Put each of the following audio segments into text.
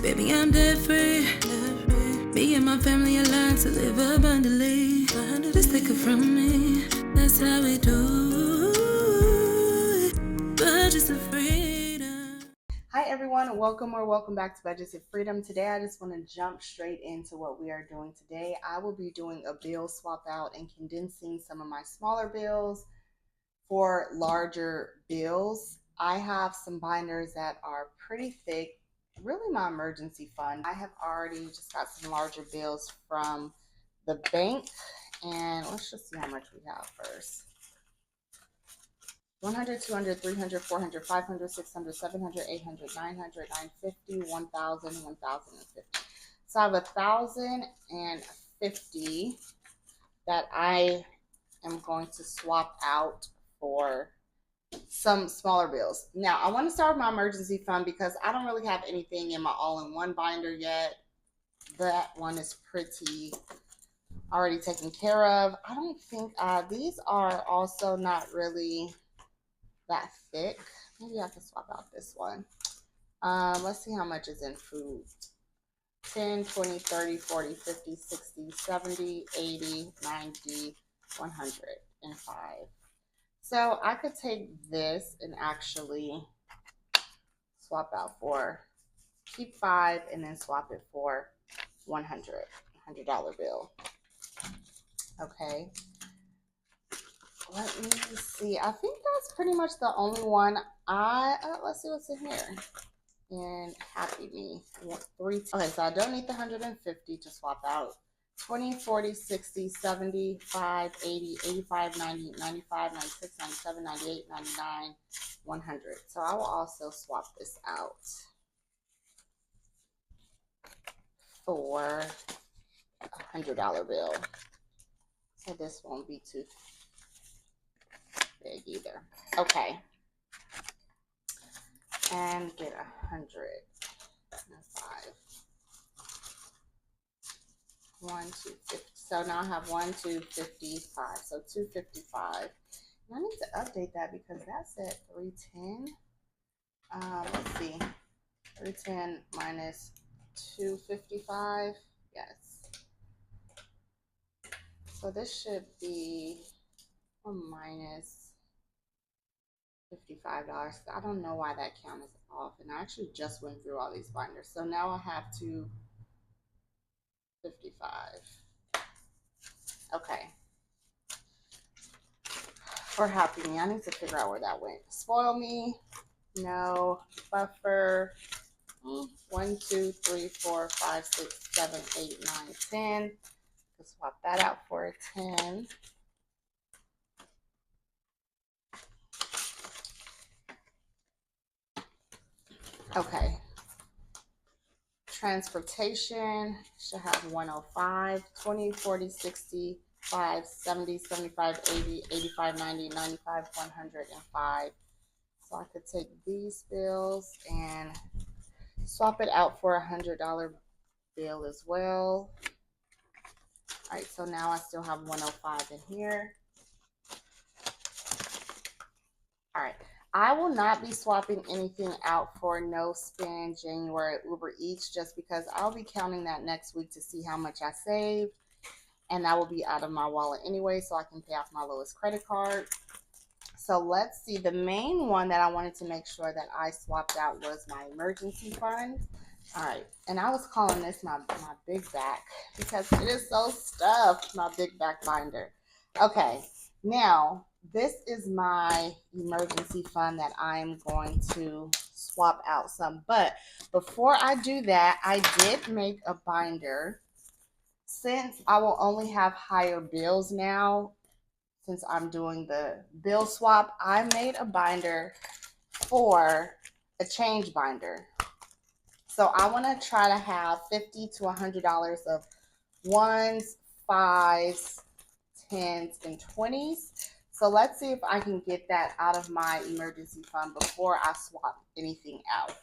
baby, I'm debt free. Me and my family aligned to live abundantly. Just take it from me, that's how we do it. Budgets of freedom. Hi everyone, welcome or welcome back to Budgets of Freedom. Today I just want to jump straight into what we are doing today. I will be doing a bill swap out and condensing some of my smaller bills for larger bills. I have some binders that are pretty thick, really my emergency fund. I have already just got some larger bills from the bank, and let's just see how much we have first. 100, 200, 300, 400, 500, 600, 700, 800, 900, 950, 1,000, 1,050. So I have 1,050 that I am going to swap out for some smaller bills. Now, I want to start with my emergency fund because I don't really have anything in my all-in-one binder yet. That one is pretty already taken care of. I don't think these are also not really that thick. Maybe I can swap out this one. Let's see how much is in food. 10, 20, 30, 40, 50, 60, 70, 80, 90, 105. So I could take this and actually swap out for, keep 5 and then swap it for $100 bill. Okay. Let me see. I think that's pretty much the only one. Let's see what's in here. And Happy Me. Okay, so I don't need the 150 to swap out. 20, 40, 60, 75, 80, 85, 90, 95, 96, 97, 98, 99, 100. So I will also swap this out for a $100 bill. So this won't be too big either. Okay. And get 105. 1,250. So now I have 1,255. So 255. I need to update that because that's at 310. Let's see. 310 minus 255. Yes. So this should be a minus $55. I don't know why that count is off. And I actually just went through all these binders. So now I have 255. Okay. For Happy Me, I need to figure out where that went. Spoil Me, no. Buffer, 1, 2, 3, 4, 5, 6, 7, 8, 9, 10. Let's swap that out for a 10. Okay. Transportation should have 105, 20, 40, 60, 5, 70, 75, 80, 85, 90, 95, 105. So I could take these bills and swap it out for a $100 bill as well. All right, so now I still have 105 in here. All right, I will not be swapping anything out for No Spend January Uber Eats just because I'll be counting that next week to see how much I saved. And that will be out of my wallet anyway, so I can pay off my lowest credit card. So let's see. The main one that I wanted to make sure that I swapped out was my emergency fund. All right, and I was calling this my big back because it is so stuffed, my big back binder. Okay, now this is my emergency fund that I'm going to swap out some. But before I do that, I did make a binder. Since I will only have higher bills now, since I'm doing the bill swap, I made a binder for a change binder. So I want to try to have $50 to $100 of ones, fives, tens, and 20s. So let's see if I can get that out of my emergency fund before I swap anything out.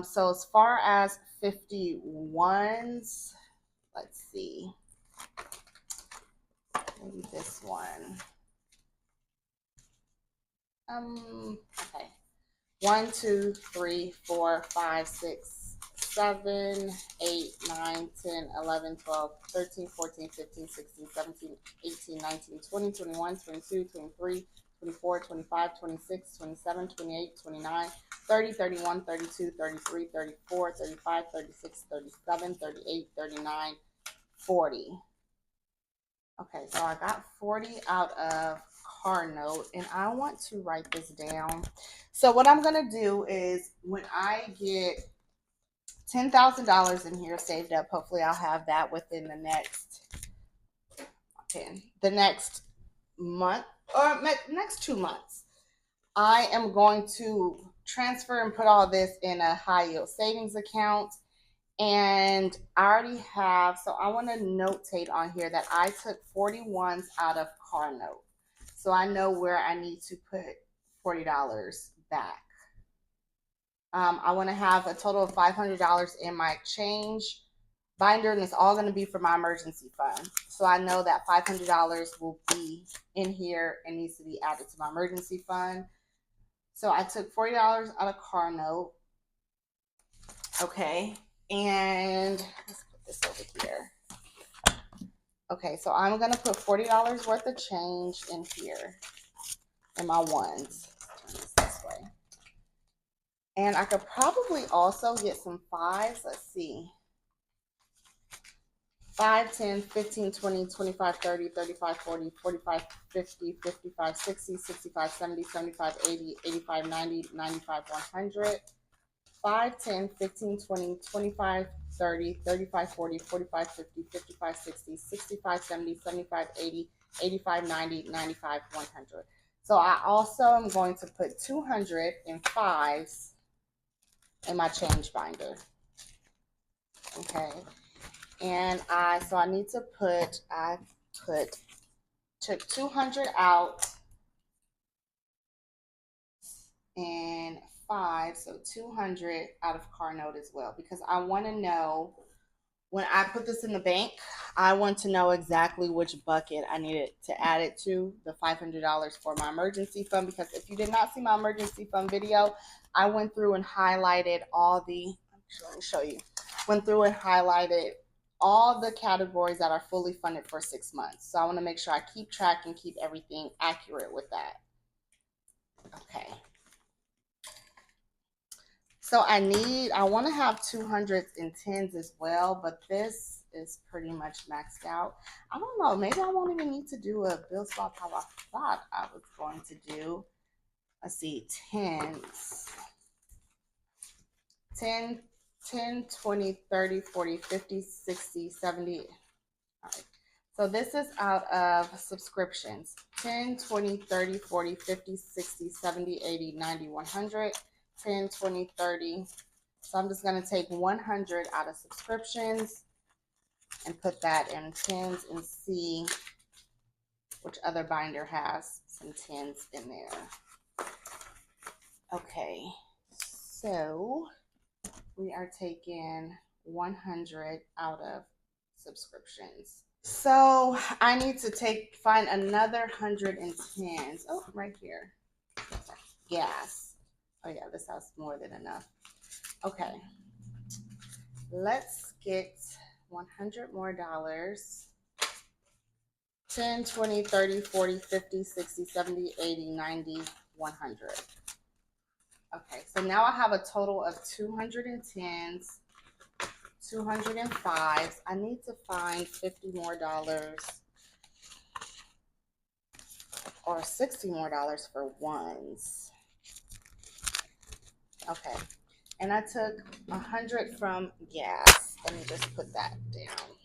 So as far as 51s, let's see. Maybe this one. Okay. 1, 2, 3, 4, 5, 6, 7, 8, 9, 10, 11, 12, 13, 14, 15, 16, 17, 18, 19, 20, 21, 22, 23, 24, 25, 26, 27, 28, 29, 30, 31, 32, 33, 34, 35, 36, 37, 38, 39, 40. Okay, so I got 40 out of car note, and I want to write this down. So what I'm going to do is when I get $10,000 in here saved up, hopefully I'll have that within the next month or next 2 months. I am going to transfer and put all this in a high yield savings account. And I already have, so I want to notate on here that I took 41s out of car note. So I know where I need to put $40 back. I want to have a total of $500 in my exchange binder, and it's all going to be for my emergency fund. So I know that $500 will be in here and needs to be added to my emergency fund. So I took $40 out of car note. Okay. And let's put this over here. Okay, so I'm going to put $40 worth of change in here in my ones. Turn this way. And I could probably also get some fives. Let's see. 5, 10, 15, 20, 25, 30, 35, 40, 45, 50, 55, 60, 65, 70, 75, 80, 85, 90, 95, 100. 5, 10, 15, 20, 25, 30, 35, 40, 45, 50, 55, 60, 65, 70, 75, 80, 85, 90, 95, 100. So I also am going to put 200 in fives in my change binder. Okay. And I need to put, took 200 out and 5, so 200 out of car note as well, because I want to know when I put this in the bank, I want to know exactly which bucket I needed to add it to, the $500 for my emergency fund, because if you did not see my emergency fund video, I went through and highlighted all the, let me show you, went through and highlighted all the categories that are fully funded for 6 months. So I want to make sure I keep track and keep everything accurate with that. Okay. So I want to have 200s and 10s as well, but this is pretty much maxed out. I don't know, maybe I won't even need to do a bill swap how I thought I was going to do. Let's see, 10s. 10, 20, 30, 40, 50, 60, 70. All right. So this is out of subscriptions. 10, 20, 30, 40, 50, 60, 70, 80, 90, 100. 10, 20, 30. So I'm just going to take 100 out of subscriptions and put that in 10s and see which other binder has some 10s in there. Okay, so we are taking 100 out of subscriptions. So I need to find another 110s. Oh, right here. Gas. Oh yeah, this has more than enough. Okay. Let's get 100 more dollars. 10, 20, 30, 40, 50, 60, 70, 80, 90, 100. Okay, so now I have a total of 210s, 205s. I need to find $50 more or $60 more for ones. Okay, and I took 100 from gas. Let me just put that down.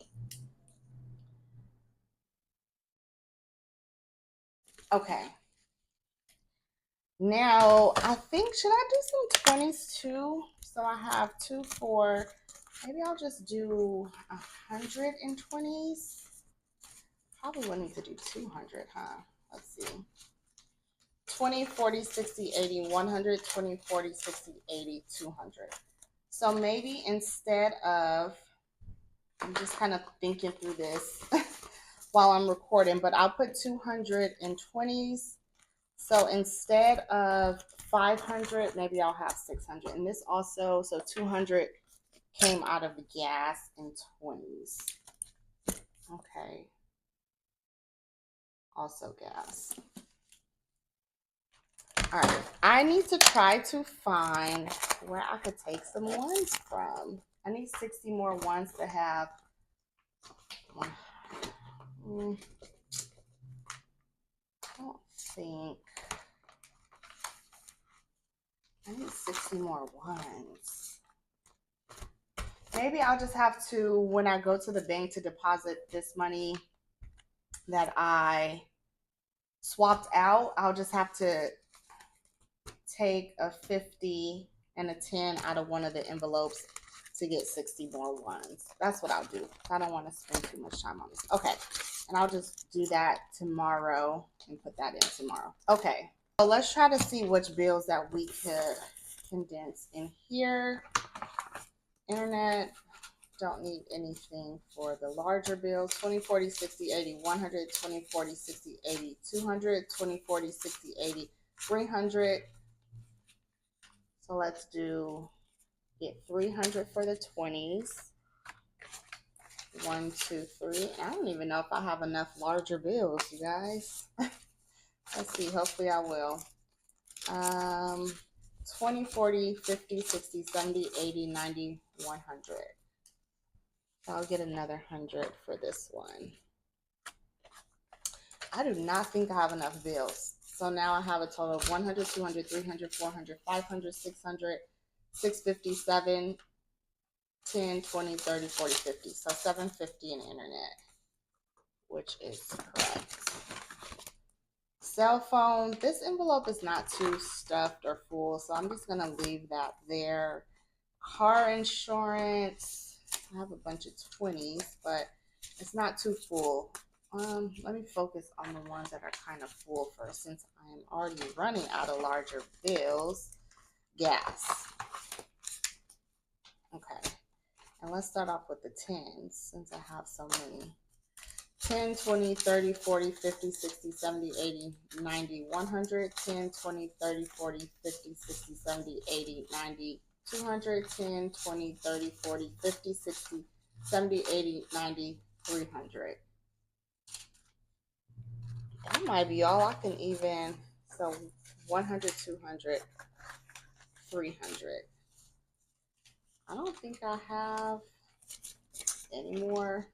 Okay. Now, I think, should I do some 20s too? So I have 2 for, maybe I'll just do 120s. Probably will need to do 200, huh? Let's see. 20, 40, 60, 80, 100, 20, 40, 60, 80, 200. So maybe instead of, I'm just kind of thinking through this while I'm recording, but I'll put 220s. So instead of 500, maybe I'll have 600. And this also, so 200 came out of gas and 20s. Okay. Also gas. All right. I need to try to find where I could take some ones from. I need 60 more ones to have. I don't think. I need 60 more ones. Maybe I'll just have to, when I go to the bank to deposit this money that I swapped out, I'll just have to take a 50 and a 10 out of one of the envelopes to get 60 more ones. That's what I'll do. I don't want to spend too much time on this. Okay. And I'll just do that tomorrow and put that in tomorrow. Okay. So let's try to see which bills that we could condense in here. Internet. Don't need anything for the larger bills. 20, 40, 60, 80, 100, 20, 40, 60, 80, 200, 20, 40, 60, 80, 300. So let's get 300 for the 20s. 1, 2, 3. I don't even know if I have enough larger bills, you guys. Let's see. Hopefully I will. 20, 40, 50, 60, 70, 80, 90, 100. I'll get another 100 for this one. I do not think I have enough bills. So now I have a total of 100, 200, 300, 400, 500, 600, 650, 7, 10, 20, 30, 40, 50. So 750 in internet, which is correct. Cell phone. This envelope is not too stuffed or full, so I'm just going to leave that there. Car insurance. I have a bunch of 20s, but it's not too full. Let me focus on the ones that are kind of full first, since I'm already running out of larger bills. Gas. Okay. And let's start off with the 10s, since I have so many. 10, 20, 30, 40, 50, 60, 70, 80, 90, 100, 10, 20, 30, 40, 50, 60, 70, 80, 90, 200, 10, 20, 30, 40, 50, 60, 70, 80, 90, 300. That might be all I can even, so 100, 200, 300. I don't think I have any more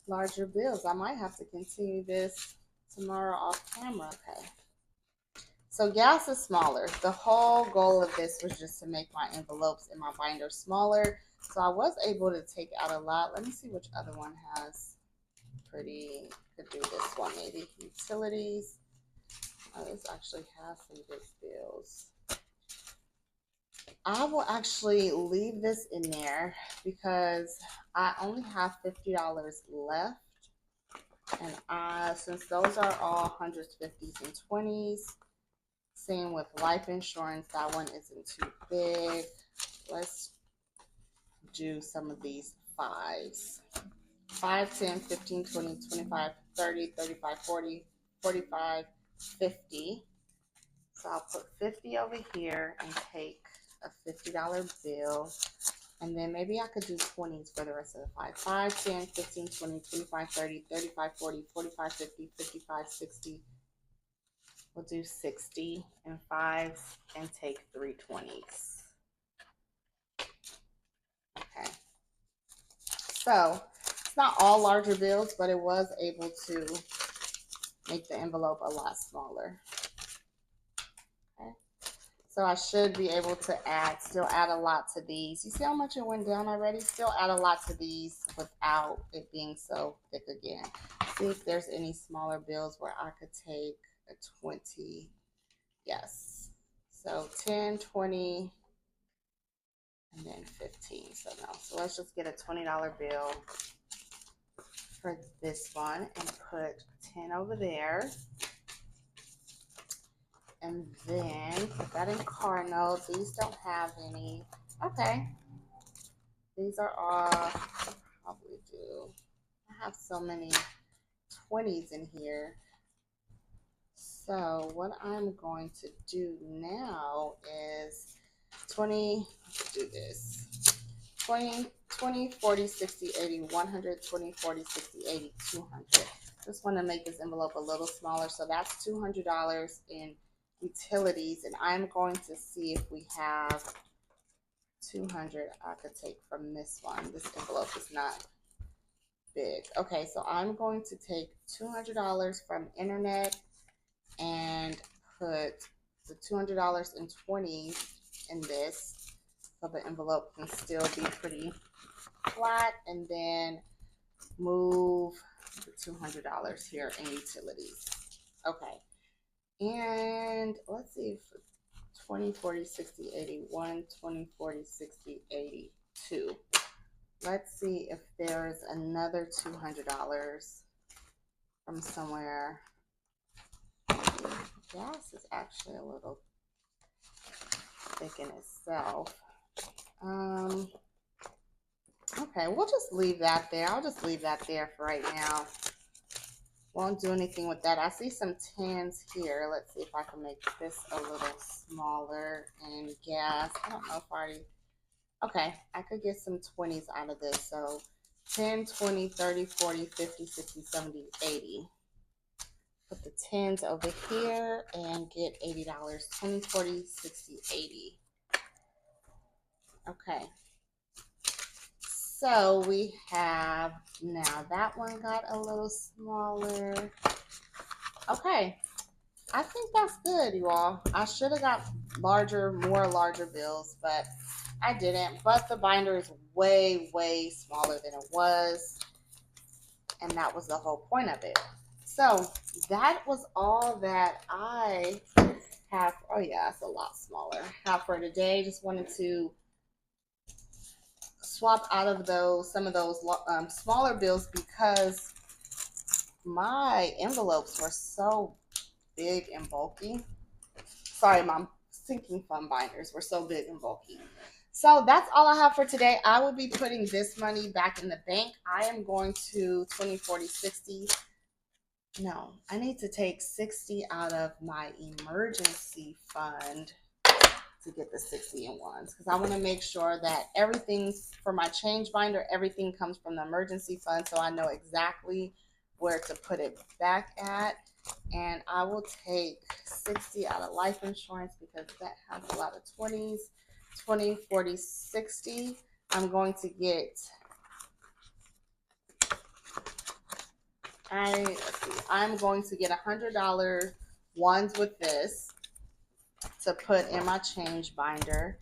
larger bills. I might have to continue this tomorrow off camera. Okay. So gas is smaller. The whole goal of this was just to make my envelopes in my binder smaller. So I was able to take out a lot. Let me see which other one has pretty, could do this one maybe. Utilities. Oh, this actually has some good bills. I will actually leave this in there because I only have $50 left. And since those are all 100s, 50s, and 20s, same with life insurance, that one isn't too big. Let's do some of these 5s. 5, 10, 15, 20, 25, 30, 35, 40, 45, 50. So I'll put 50 over here and take a $50 bill. And then maybe I could do 20s for the rest of the 5. 5, 10, 15, 20, 25, 30, 35, 40, 45, 50, 55, 60. We'll do 60 in 5s and take 3 20s. Okay. So it's not all larger bills, but it was able to make the envelope a lot smaller. Okay. So I should be able to still add a lot to these. You see how much it went down already? Still add a lot to these without it being so thick again. See if there's any smaller bills where I could take a 20. Yes. So 10, 20, and then 15. So no. So let's just get a $20 bill for this one and put 10 over there. And then put that in car notes. These don't have any. Okay. These are all, probably do. I have so many 20s in here. So what I'm going to do now is 20, let's do this. 20, 20, 40, 60, 80, 100, 20, 40, 60, 80, 200. Just want to make this envelope a little smaller. So that's $200 in utilities. And I'm going to see if we have 200 I could take from this one. This envelope is not big. Okay, so I'm going to take $200 from internet and put the $200 in 20s in this, so the envelope can still be pretty flat, and then move the $200 here in utilities. Okay, and let's see if 20, 40, 60, 81, 20, 40, 60, 82. Let's see if there's another $200 from somewhere. Gas is actually a little thick in itself. Okay, we'll just leave that there. I'll just leave that there for right now. Won't do anything with that. I see some 10s here. Let's see if I can make this a little smaller. And gas, I don't know if I already... Okay, I could get some 20s out of this. So 10, 20, 30, 40, 50, 60, 70, 80. Put the 10s over here and get $80. 20, 40, 60, 80. Okay. So we have, now that one got a little smaller. Okay. I think that's good, you all. I should have got more larger bills, but I didn't. But the binder is way, way smaller than it was. And that was the whole point of it. So that was all that I have. Oh yeah, it's a lot smaller. Have for today. Just wanted to swap out of some of those smaller bills because my envelopes were so big and bulky. Sorry, my sinking fund binders were so big and bulky. So that's all I have for today. I will be putting this money back in the bank. I am going to 20, 40, 60. No, I need to take 60 out of my emergency fund to get the 60 in ones, because I want to make sure that everything for my change binder, everything comes from the emergency fund, so I know exactly where to put it back at. And I will take 60 out of life insurance because that has a lot of 20s. 20, 40, 60. I'm going to get, I'm going to get $100 ones with this to put in my change binder,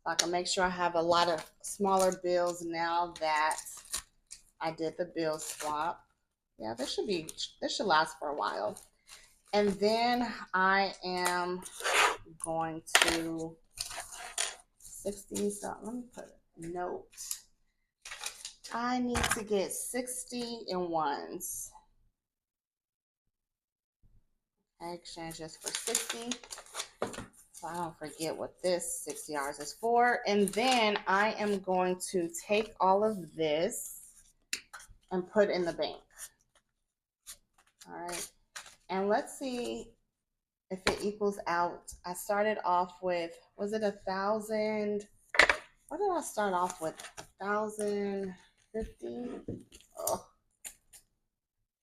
so I can make sure I have a lot of smaller bills now that I did the bill swap. Yeah, this should last for a while. And then I am going to 60, so let me put a note. I need to get 60 in ones. I exchange this for 60. So I don't forget what this $60 is for. And then I am going to take all of this and put in the bank. All right. And let's see if it equals out. I started off with, was it 1,000? What did I start off with? 1,050? Oh,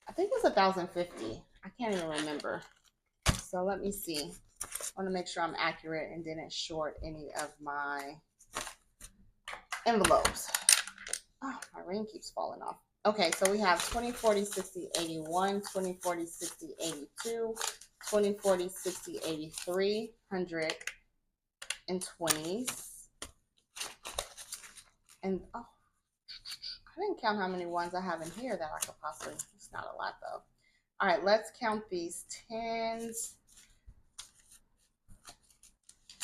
I think it was 1,050. I can't even remember. So let me see. I want to make sure I'm accurate and didn't short any of my envelopes. Oh, my ring keeps falling off. Okay, so we have 20, 40, 60, 81, 20, 40, 60, 82, 20, 40, 60, 83, 100 and 20s. And oh, I didn't count how many ones I have in here that I could possibly, it's not a lot though. All right, let's count these 10s.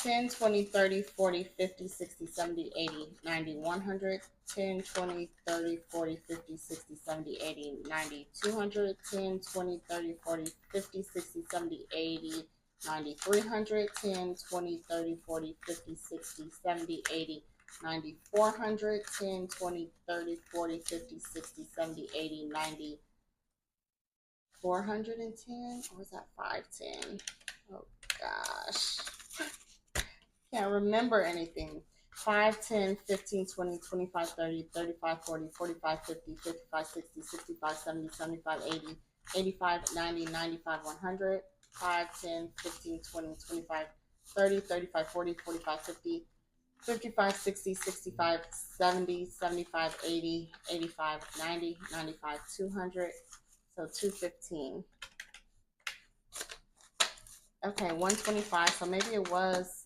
10, 20, 30, 40, 50, 60, 70, 80, 90, 100, 10, 20, 30, 40, 50, 60, 70, 80, 90, 200, 10, 20, 30, 40, 50, 60, 70, 80, 90, 300, 10, 20, 30, 40, 50, 60, 70, 80, 90, 400, 10, 20, 30, 40, 50, 60, 70, 80, 90, 410, or is that 510? Oh gosh. Can't remember anything. 5, 10, 15, 20, 25, 30, 35, 40, 45, 50, 55, 60, 65, 70, 75, 80, 85, 90, 95, 100. 5, 10, 15, 20, 25, 30, 35, 40, 45, 50, 55, 60, 65, 70, 75, 80, 85, 90, 95, 200. So 215. Okay, 125. So maybe it was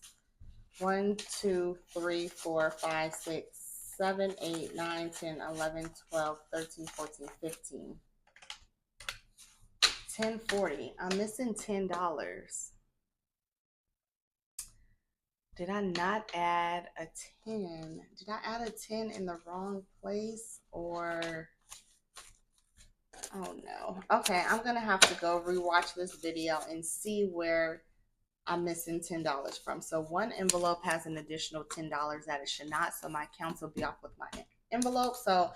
1, 2, 3, 4, 5, 6, 7, 8, 9, 10, 11, 12, 13, 14, 15. 1040. I'm missing $10. Did I not add a 10? Did I add a 10 in the wrong place? Or, oh no. Okay, I'm going to have to go rewatch this video and see where I'm missing $10 from. So one envelope has an additional $10 that it should not. So my counts will be off with my envelope. So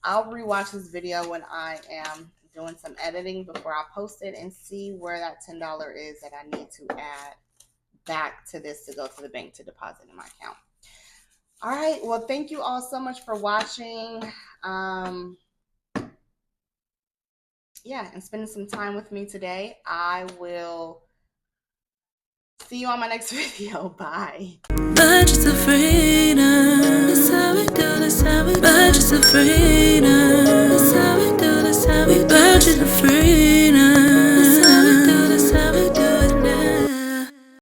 I'll rewatch this video when I am doing some editing before I post it and see where that $10 is that I need to add back to this to go to the bank to deposit in my account. All right. Well, thank you all so much for watching. Yeah, and spending some time with me today. I will see you on my next video. Bye. But just afraid of, that's how it goes, that's how it, but just afraid of.